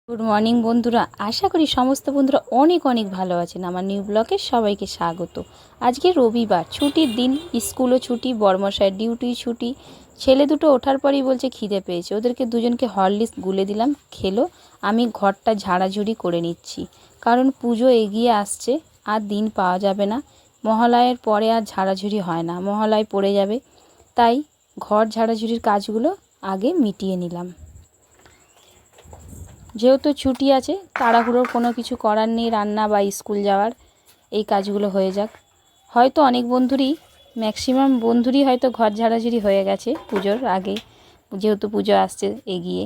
Good morning বন্ধুরা, আশা করি সমস্ত বন্ধুরা অনেক অনেক ভালো আছেন। আমার নিউ ব্লগে সবাইকে স্বাগত। আজকে রবিবার, ছুটির দিন, স্কুলও ছুটি, বড়মশাইয়ের ডিউটি ছুটি। ছেলে দুটো ওঠার পরই বলছে খিদে পেয়েছে, ওদেরকে দুজনকে হরলিক্স গুলে দিলাম, খেলো। আমি ঘরটা ঝাড়াঝুড়ি করে নিচ্ছি, কারণ পুজো এগিয়ে আসছে, আর দিন পাওয়া যাবে না। মহালয়ের পরে আর ঝাড়াঝুড়ি হয় না, মহালয় পড়ে যাবে, তাই ঘর ঝাড়াঝুড়ির কাজগুলো আগে মিটিয়ে নিলাম। যেহেতু ছুটি আছে, তাড়াহুড়োর কোনো কিছু করার নেই, রান্না বা স্কুল যাওয়ার, এই কাজগুলো হয়ে যাক। হয়তো অনেক বন্ধুরই, ম্যাক্সিমাম বন্ধুরই হয়তো ঘর ঝাড়াঝুড়ি হয়ে গেছে পুজোর আগে, যেহেতু পুজো আসছে এগিয়ে,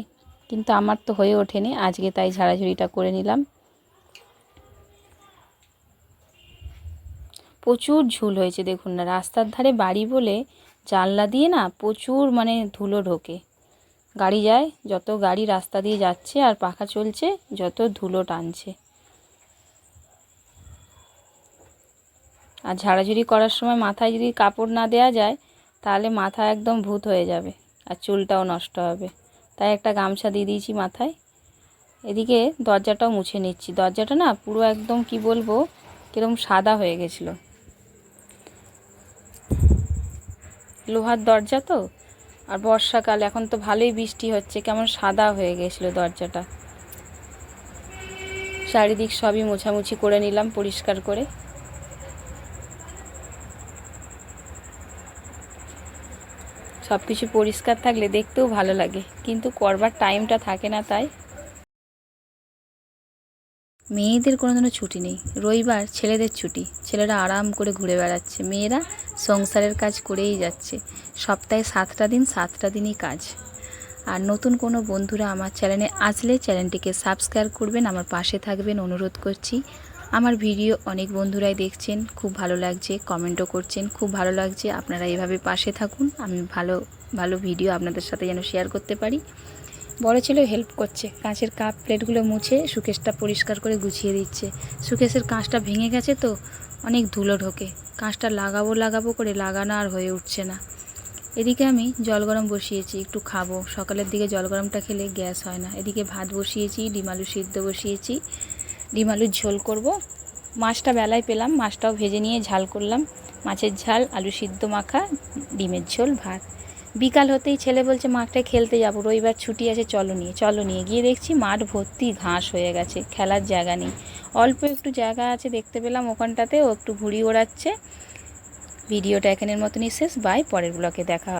কিন্তু আমার তো হয়ে ওঠেনি আজকে, তাই ঝাড়াঝুড়িটা করে নিলাম। প্রচুর ঝুল হয়েছে, দেখুন না, রাস্তার ধারে বাড়ি বলে জানলা দিয়ে না প্রচুর ধুলো ঢোকে। গাড়ি যায়, যত গাড়ি রাস্তা দিয়ে যাচ্ছে আর পাখা চলছে, যত ধুলো টানছে। আর ঝাড়াঝুড়ি করার সময় মাথায় যদি কাপড় না দেওয়া যায়, তাহলে মাথা একদম ভূত হয়ে যাবে আর চুলটাও নষ্ট হবে, তাই একটা গামছা দিয়ে দিয়েছি মাথায়। এদিকে দরজাটাও মুছে নিচ্ছি, দরজাটা না পুরো একদম কি বলবো, কিরকম সাদা হয়ে গেছিলো, লোহার দরজা তো, আর বর্ষাকাল, এখন তো ভালোই বৃষ্টি হচ্ছে, কেমন সাদা হয়ে গেছিলো দরজাটা। চারিদিক সবই মোছামুছি করে নিলাম পরিষ্কার করে। সব কিছু পরিষ্কার থাকলে দেখতেও ভালো লাগে, কিন্তু করবার টাইমটা থাকে না। তাই মেয়েদের কোনো ছুটি নেই, রবিবার ছেলেদের ছুটি, ছেলেরা আরাম করে ঘুরে বেড়াচ্ছে, মেয়েরা সংসারের কাজ করেই যাচ্ছে। সপ্তাহে 7টা দিন, 7টা দিনই কাজ। আর নতুন কোনো বন্ধুরা আমার চ্যানেলে আসলে চ্যানেলটিকে সাবস্ক্রাইব করবেন, আমার পাশে থাকবেন অনুরোধ করছি। আমার ভিডিও অনেক বন্ধুরাই দেখছেন, খুব ভালো লাগছে, কমেন্টও করছেন, খুব ভালো লাগছে। আপনারা এভাবে পাশে থাকুন, আমি ভালো ভালো ভিডিও আপনাদের সাথে যেন শেয়ার করতে পারি। বড় ছেলেও হেল্প করছে, কাঁচের কাপ প্লেটগুলো মুছে সুকেশটা পরিষ্কার করে গুছিয়ে দিচ্ছে। সুকেশের কাঁচটা ভেঙে গেছে তো, অনেক ধুলো ঢোকে, কাঁচটা লাগাবো করে লাগানো আর হয়ে উঠছে না। এদিকে আমি জল গরম বসিয়েছি, একটু খাবো, সকালের দিকে জল গরমটা খেলে গ্যাস হয় না। এদিকে ভাত বসিয়েছি, ডিম আলু সিদ্ধ বসিয়েছি, ডিম আলুর ঝোল করব। মাছটা বেলায় পেলাম, মাছটাও ভেজে নিয়ে ঝাল করলাম, মাছের ঝাল, আলু সিদ্ধ মাখা, ডিমের ঝোল, ভাত। বিকাল হতেই ছেলে বলছে মাঠে খেলতে যাব, রবিবার ছুটি আছে, চলো নিয়ে গিয়ে দেখছি মাঠ ভর্তি ঘাস হয়ে গেছে, খেলার জায়গা নেই। অল্প একটু জায়গা আছে দেখতে পেলাম, ওখানটাতে ও একটু ঘুড়ি ওড়াচ্ছে। ভিডিওটা এখানের মতনই শেষ, বাই, পরের ব্লগে দেখা হবে।